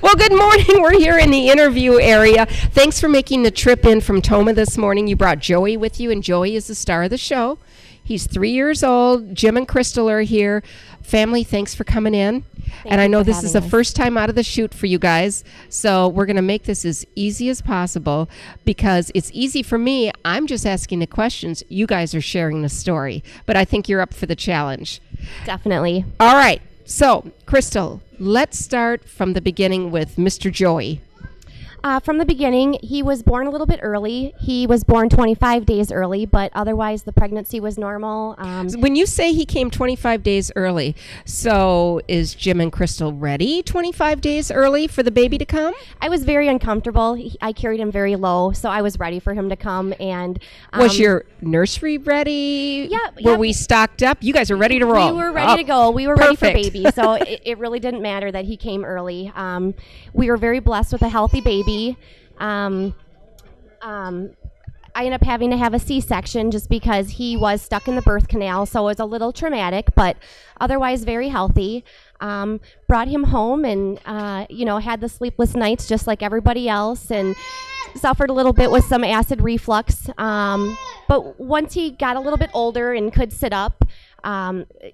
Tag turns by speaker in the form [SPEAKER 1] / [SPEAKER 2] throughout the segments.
[SPEAKER 1] Well, good morning. We're here in the interview area. Thanks for making the trip in from Toma this morning. You brought Joey with you, and Joey is the star of the show. He's 3 years old. Jim and Crystal are here. Family, thanks for coming in. And I know this is the first time out of the chute for you guys, so we're going to make this as easy as possible because it's easy for me. I'm just asking the questions. You guys are sharing the story, but I think you're up for the challenge.
[SPEAKER 2] Definitely.
[SPEAKER 1] All right. So, Crystal, let's start from the beginning with Mr. Joey.
[SPEAKER 2] From the beginning, he was born a little bit early. He was born 25 days early, but otherwise the pregnancy was normal.
[SPEAKER 1] When you say he came 25 days early, so is Jim and Crystal ready 25 days early for the baby to come?
[SPEAKER 2] I was very uncomfortable. I carried him very low, so I was ready for him to come. And
[SPEAKER 1] was your nursery ready?
[SPEAKER 2] Yeah.
[SPEAKER 1] Were we stocked up? You guys are ready to roll.
[SPEAKER 2] We were ready to go. We were
[SPEAKER 1] Perfect.
[SPEAKER 2] ready for baby, so it really didn't matter that he came early. We were very blessed with a healthy baby. I ended up having to have a C-section just because he was stuck in the birth canal, so it was a little traumatic, but otherwise very healthy. Brought him home and, had the sleepless nights just like everybody else and suffered a little bit with some acid reflux. But once he got a little bit older and could sit up,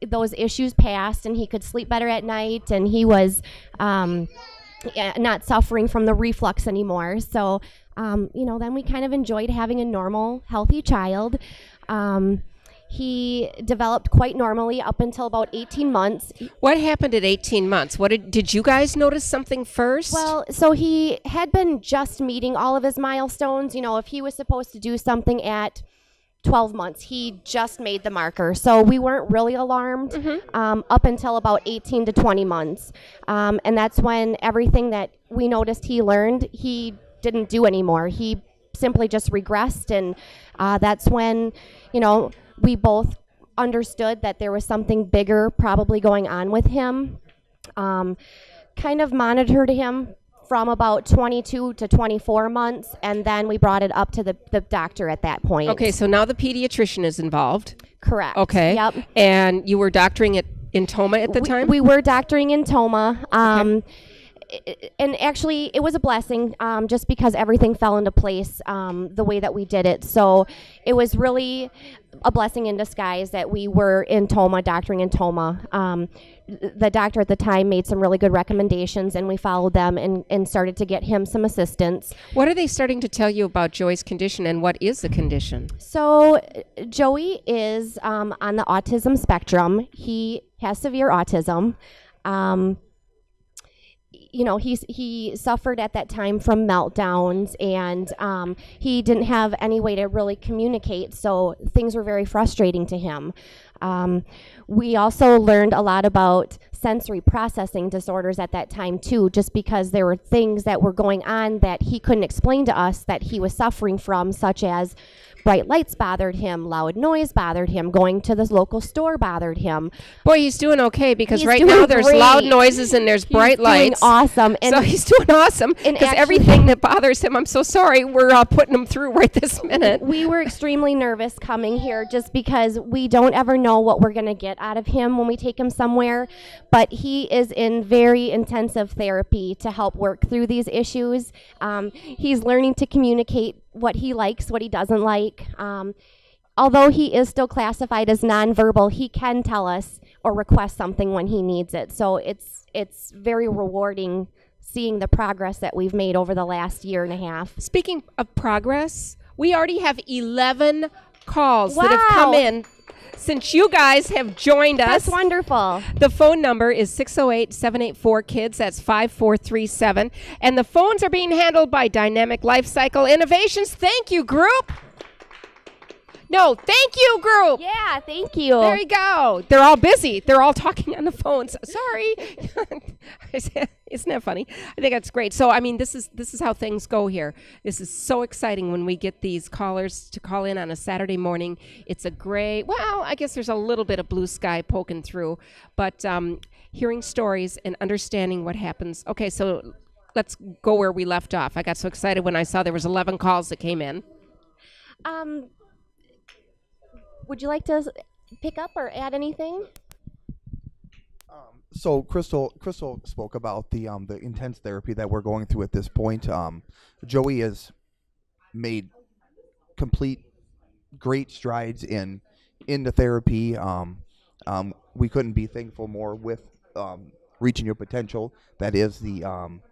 [SPEAKER 2] those issues passed and he could sleep better at night and he was not suffering from the reflux anymore. So, then we kind of enjoyed having a normal, healthy child. He developed quite normally up until about 18 months.
[SPEAKER 1] What happened at 18 months? Did you guys notice something first?
[SPEAKER 2] Well, so he had been just meeting all of his milestones. If he was supposed to do something at 12 months, he just made the marker. So we weren't really alarmed up until about 18 to 20 months. And that's when everything that we noticed he learned, he didn't do anymore. He simply just regressed. And that's when, we both understood that there was something bigger probably going on with him. Kind of monitored him from about 22 to 24 months, and then we brought it up to the doctor at that point.
[SPEAKER 1] Okay, so now the pediatrician is involved.
[SPEAKER 2] Correct.
[SPEAKER 1] Okay.
[SPEAKER 2] Yep.
[SPEAKER 1] And you were doctoring it in Toma at the time?
[SPEAKER 2] We were doctoring in Toma. And actually, it was a blessing just because everything fell into place the way that we did it. So it was really a blessing in disguise that we were in Toma, doctoring in Toma. The doctor at the time made some really good recommendations, and we followed them and started to get him some assistance.
[SPEAKER 1] What are they starting to tell you about Joey's condition, and what is the condition?
[SPEAKER 2] So Joey is on the autism spectrum. He has severe autism. He suffered at that time from meltdowns, and he didn't have any way to really communicate, so things were very frustrating to him. We also learned a lot about sensory processing disorders at that time too, just because there were things that were going on that he couldn't explain to us that he was suffering from, such as bright lights bothered him, loud noise bothered him, going to the local store bothered him.
[SPEAKER 1] Boy, he's doing okay because
[SPEAKER 2] He's
[SPEAKER 1] right
[SPEAKER 2] doing
[SPEAKER 1] now there's
[SPEAKER 2] great.
[SPEAKER 1] Loud noises and there's bright lights.
[SPEAKER 2] He's doing awesome.
[SPEAKER 1] So he's doing awesome because everything that bothers him, I'm so sorry, we're putting him through right this minute.
[SPEAKER 2] We were extremely nervous coming here just because we don't ever know what we're going to get out of him when we take him somewhere. But he is in very intensive therapy to help work through these issues. He's learning to communicate what he likes, what he doesn't like. Although he is still classified as nonverbal, he can tell us or request something when he needs it. So it's very rewarding seeing the progress that we've made over the last year and a half.
[SPEAKER 1] Speaking of progress, we already have 11 calls that have come in since you guys have joined us.
[SPEAKER 2] That's wonderful.
[SPEAKER 1] The phone number is 608-784-KIDS. That's 5437. And the phones are being handled by Dynamic Life Cycle Innovations. Thank you, group. No, thank you, group.
[SPEAKER 2] Yeah, thank you.
[SPEAKER 1] There you go. They're all busy. They're all talking on the phones. Sorry. Isn't that funny? I think that's great. So, I mean, this is how things go here. This is so exciting when we get these callers to call in on a Saturday morning. It's a gray, well, I guess there's a little bit of blue sky poking through, but hearing stories and understanding what happens. Okay, so let's go where we left off. I got so excited when I saw there was 11 calls that came in.
[SPEAKER 2] Would you like to pick up or add anything?
[SPEAKER 3] So Crystal spoke about the intense therapy that we're going through at this point. Joey has made complete great strides into therapy. We couldn't be thankful more with reaching your potential. That is the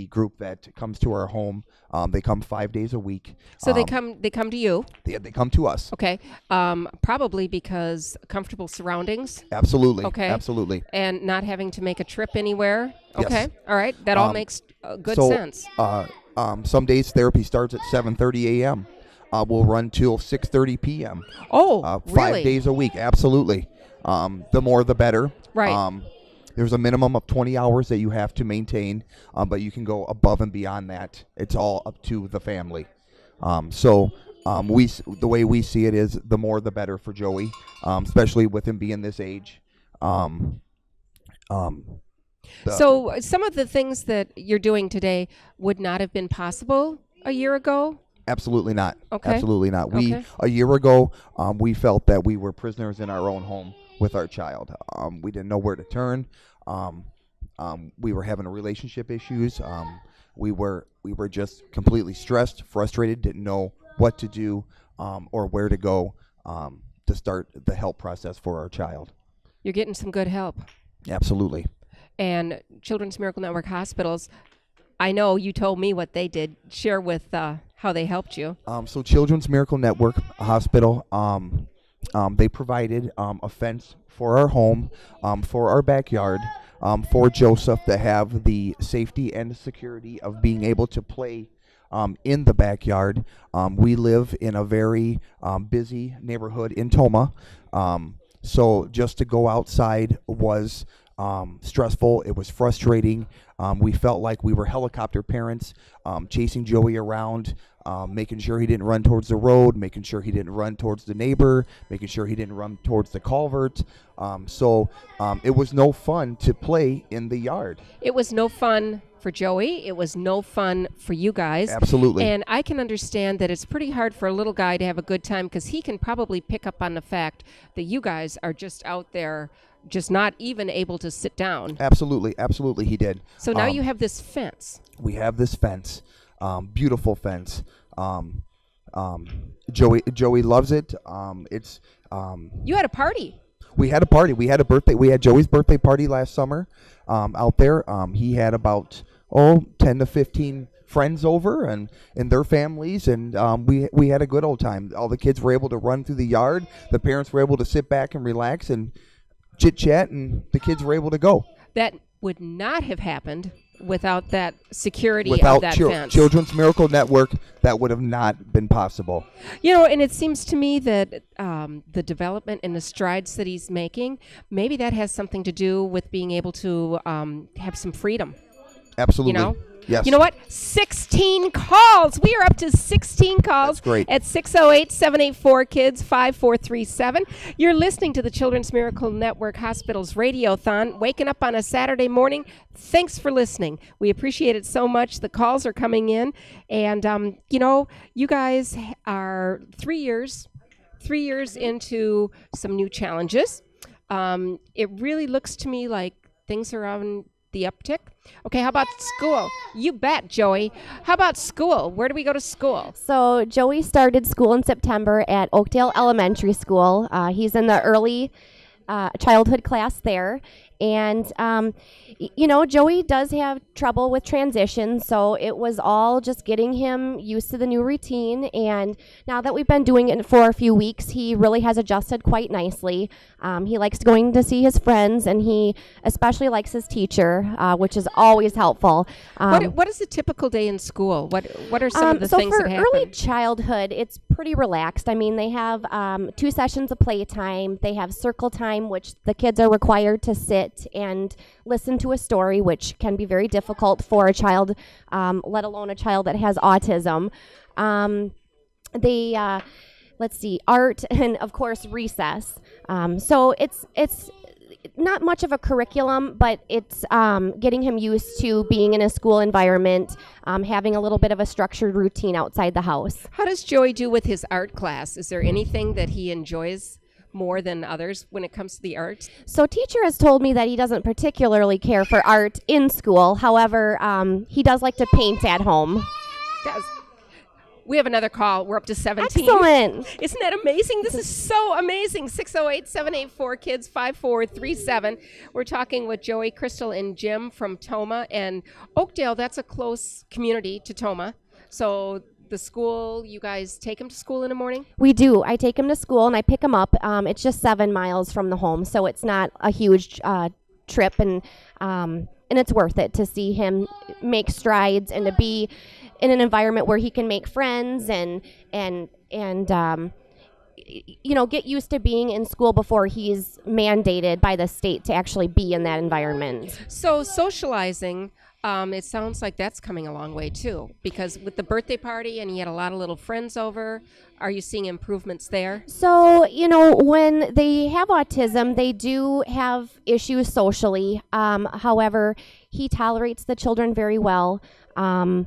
[SPEAKER 3] group that comes to our home. They come 5 days a week.
[SPEAKER 1] So they come to you.
[SPEAKER 3] They come to us.
[SPEAKER 1] Okay. Probably because comfortable surroundings.
[SPEAKER 3] Absolutely.
[SPEAKER 1] Okay.
[SPEAKER 3] Absolutely.
[SPEAKER 1] And not having to make a trip anywhere.
[SPEAKER 3] Yes.
[SPEAKER 1] Okay. All right. That all makes good sense.
[SPEAKER 3] Some days therapy starts at 7:30 a.m. We'll run till 6:30 p.m.
[SPEAKER 1] Oh,
[SPEAKER 3] 5
[SPEAKER 1] really?
[SPEAKER 3] days a week. Absolutely. The more, the better.
[SPEAKER 1] Right.
[SPEAKER 3] There's a minimum of 20 hours that you have to maintain, but you can go above and beyond that. It's all up to the family. The way we see it is the more the better for Joey, especially with him being this age.
[SPEAKER 1] So some of the things that you're doing today would not have been possible a year ago?
[SPEAKER 3] Absolutely not.
[SPEAKER 1] Okay.
[SPEAKER 3] Absolutely not.
[SPEAKER 1] Okay.
[SPEAKER 3] A year ago, we felt that we were prisoners in our own home with our child. We didn't know where to turn. We were having relationship issues. We were just completely stressed, frustrated, didn't know what to do or where to go to start the help process for our child.
[SPEAKER 1] You're getting some good help.
[SPEAKER 3] Absolutely.
[SPEAKER 1] And Children's Miracle Network hospitals, I know you told me what they did. Share with how they helped you.
[SPEAKER 3] So Children's Miracle Network Hospital, they provided a fence for our home, for our backyard, for Joseph to have the safety and security of being able to play in the backyard. We live in a very busy neighborhood in Toma, so just to go outside was stressful. It was frustrating. We felt like we were helicopter parents, chasing Joey around, making sure he didn't run towards the road, making sure he didn't run towards the neighbor, making sure he didn't run towards the culvert. So it was no fun to play in the yard.
[SPEAKER 1] It was no fun for Joey. It was no fun for you guys.
[SPEAKER 3] Absolutely.
[SPEAKER 1] And I can understand that it's pretty hard for a little guy to have a good time because he can probably pick up on the fact that you guys are just out there just not even able to sit down.
[SPEAKER 3] Absolutely, he did.
[SPEAKER 1] So now you have this fence.
[SPEAKER 3] We have this fence, beautiful fence. Joey loves it.
[SPEAKER 1] You had a party.
[SPEAKER 3] We had a party. We had a birthday. We had Joey's birthday party last summer out there. He had about 10 to 15 friends over and their families, and we had a good old time. All the kids were able to run through the yard. The parents were able to sit back and relax and chit-chat, and the kids were able to go.
[SPEAKER 1] That would not have happened without that security of that fence.
[SPEAKER 3] Children's Miracle Network, that would have not been possible.
[SPEAKER 1] You know, and it seems to me that the development and the strides that he's making, maybe that has something to do with being able to have some freedom.
[SPEAKER 3] Absolutely.
[SPEAKER 1] You know?
[SPEAKER 3] Yes.
[SPEAKER 1] You know what? 16 calls. We are up to 16 calls.
[SPEAKER 3] That's great.
[SPEAKER 1] At 608-784-KIDS 5437. You're listening to the Children's Miracle Network Hospital's Radiothon, waking up on a Saturday morning. Thanks for listening. We appreciate it so much. The calls are coming in. And, you know, you guys are 3 years into some new challenges. It really looks to me like things are on the uptick. Okay, how about school? You bet, Joey. How about school? Where do we go to school?
[SPEAKER 2] So Joey started school in September at Oakdale Elementary School. He's in the early childhood class there. And, you know, Joey does have trouble with transition, so it was all just getting him used to the new routine. And now that we've been doing it for a few weeks, he really has adjusted quite nicely. He likes going to see his friends, and he especially likes his teacher, which is always helpful.
[SPEAKER 1] What is a typical day in school? What are some of the things that happen?
[SPEAKER 2] So for early childhood, it's pretty relaxed. I mean, they have 2 sessions of playtime. They have circle time, which the kids are required to sit and listen to a story, which can be very difficult for a child, let alone a child that has autism. Let's see, art, and of course recess. So it's not much of a curriculum, but it's getting him used to being in a school environment, having a little bit of a structured routine outside the house.
[SPEAKER 1] How does Joey do with his art class? Is there anything that he enjoys more than others when it comes to the arts?
[SPEAKER 2] So teacher has told me that he doesn't particularly care for art in school. However, he does like to paint at home.
[SPEAKER 1] Does. We have another call. We're up to 17.
[SPEAKER 2] Excellent.
[SPEAKER 1] Isn't that amazing? This is so amazing. 608-784-KIDS-5437. We're talking with Joey, Crystal, and Jim from Tomah. And Oakdale, that's a close community to Tomah. So the school, you guys take them to school in the morning?
[SPEAKER 2] We do. I take him to school and I pick him up. It's just 7 miles from the home, so it's not a huge trip. And it's worth it to see him make strides and to be in an environment where he can make friends and get used to being in school before he's mandated by the state to actually be in that environment.
[SPEAKER 1] So socializing, it sounds like that's coming a long way too, because with the birthday party and he had a lot of little friends over, are you seeing improvements there?
[SPEAKER 2] So, when they have autism, they do have issues socially. However, he tolerates the children very well. I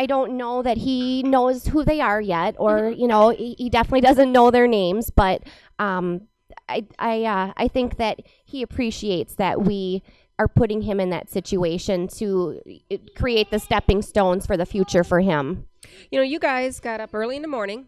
[SPEAKER 2] don't know that he knows who they are yet, or he definitely doesn't know their names. But I think that he appreciates that we are putting him in that situation to create the stepping stones for the future for him.
[SPEAKER 1] You guys got up early in the morning.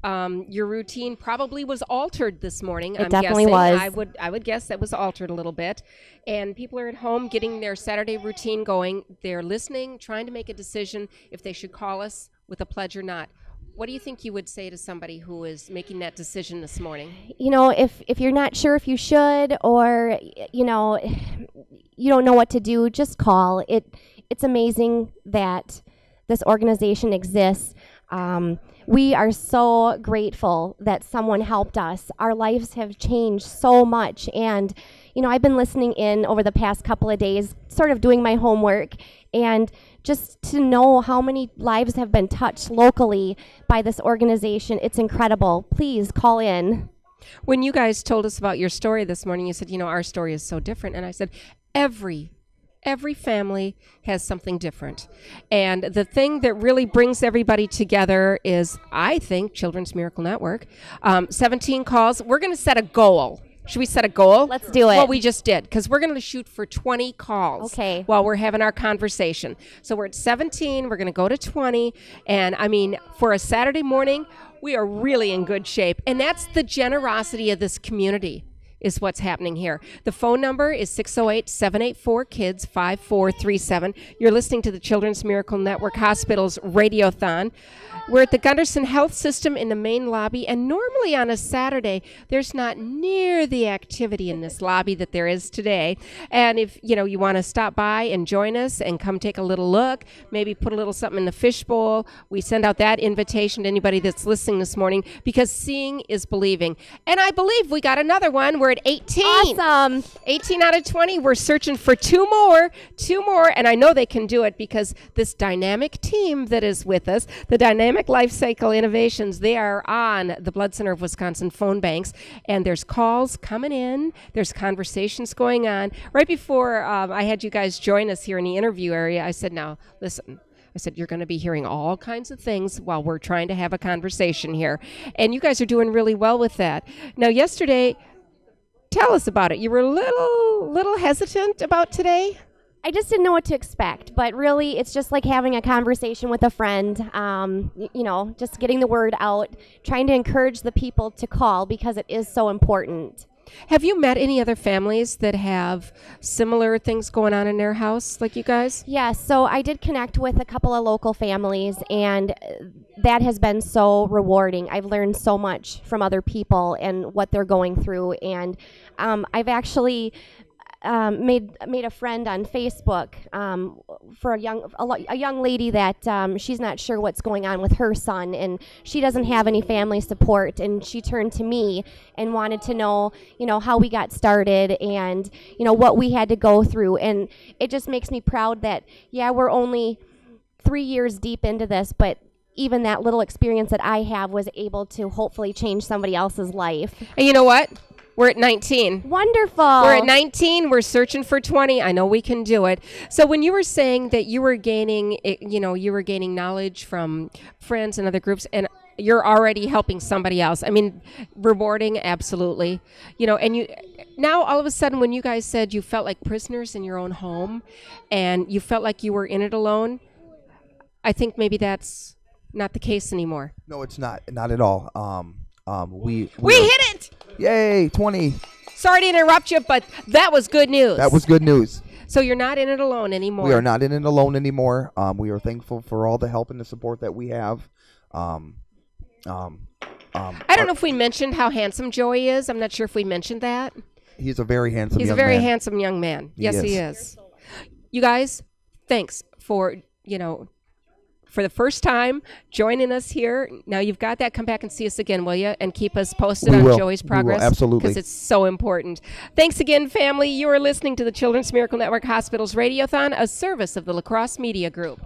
[SPEAKER 1] Your routine probably was altered this morning.
[SPEAKER 2] It definitely was.
[SPEAKER 1] I would guess that was altered a little bit. And people are at home getting their Saturday routine going. They're listening, trying to make a decision if they should call us with a pledge or not. What do you think you would say to somebody who is making that decision this morning?
[SPEAKER 2] If you're not sure if you should, or you don't know what to do, just call. It's amazing that this organization exists. We are so grateful that someone helped us. Our lives have changed so much. And, I've been listening in over the past couple of days, sort of doing my homework, and just to know how many lives have been touched locally by this organization, it's incredible. Please call in.
[SPEAKER 1] When you guys told us about your story this morning, you said, our story is so different. And I said, every family has something different. And the thing that really brings everybody together is, I think, Children's Miracle Network. 17 calls. We're going to set a goal. Should we set a goal?
[SPEAKER 2] Let's do it.
[SPEAKER 1] Well, we just did, because we're going to shoot for 20 calls while we're having our conversation. So we're at 17. We're going to go to 20. And, for a Saturday morning, we are really in good shape. And that's the generosity of this community. Is what's happening here. The phone number is 608-784-KIDS-5437. You're listening to the Children's Miracle Network Hospital's Radiothon. We're at the Gunderson Health System in the main lobby, and normally on a Saturday, there's not near the activity in this lobby that there is today. And if you want to stop by and join us and come take a little look, maybe put a little something in the fishbowl, we send out that invitation to anybody that's listening this morning, because seeing is believing. And I believe we got another one. We're at 18.
[SPEAKER 2] Awesome.
[SPEAKER 1] 18 out of 20. We're searching for two more, and I know they can do it, because this dynamic team that is with us, the Dynamic Life Cycle Innovations, they are on the Blood Center of Wisconsin phone banks, and there's calls coming in. There's conversations going on. Right before I had you guys join us here in the interview area, I said, now, listen. I said, you're going to be hearing all kinds of things while we're trying to have a conversation here. And you guys are doing really well with that. Now, yesterday, tell us about it. You were a little hesitant about today?
[SPEAKER 2] I just didn't know what to expect, but really it's just like having a conversation with a friend, just getting the word out, trying to encourage the people to call because it is so important.
[SPEAKER 1] Have you met any other families that have similar things going on in their house like you guys?
[SPEAKER 2] Yes, so I did connect with a couple of local families, and that has been so rewarding. I've learned so much from other people and what they're going through, and I've actually made a friend on Facebook for a young lady that she's not sure what's going on with her son, and she doesn't have any family support, and she turned to me and wanted to know how we got started and what we had to go through. And it just makes me proud that we're only 3 years deep into this, but even that little experience that I have was able to hopefully change somebody else's life.
[SPEAKER 1] And you know what? We're at 19.
[SPEAKER 2] Wonderful.
[SPEAKER 1] We're at 19. We're searching for 20. I know we can do it. So when you were saying that you were gaining, you were gaining knowledge from friends and other groups, and you're already helping somebody else. I mean, rewarding, absolutely. You know, and you now all of a sudden when you guys said you felt like prisoners in your own home and you felt like you were in it alone, I think maybe that's not the case anymore.
[SPEAKER 3] No, it's not at all. We
[SPEAKER 1] hit it!
[SPEAKER 3] Yay, 20.
[SPEAKER 1] Sorry to interrupt you, but that was good news.
[SPEAKER 3] That was good news.
[SPEAKER 1] So you're not in it alone anymore.
[SPEAKER 3] We are not in it alone anymore. We are thankful for all the help and the support that we have.
[SPEAKER 1] I don't know if we mentioned how handsome Joey is. I'm not sure if we mentioned that.
[SPEAKER 3] He's a very handsome young man.
[SPEAKER 1] He's a very handsome young man. Yes, he is. You guys, thanks for, for the first time joining us here. Now you've got that. Come back and see us again, will you? And keep us posted on Joey's progress.
[SPEAKER 3] We will, absolutely.
[SPEAKER 1] Because it's so important. Thanks again, family. You are listening to the Children's Miracle Network Hospital's Radiothon, a service of the La Crosse Media Group.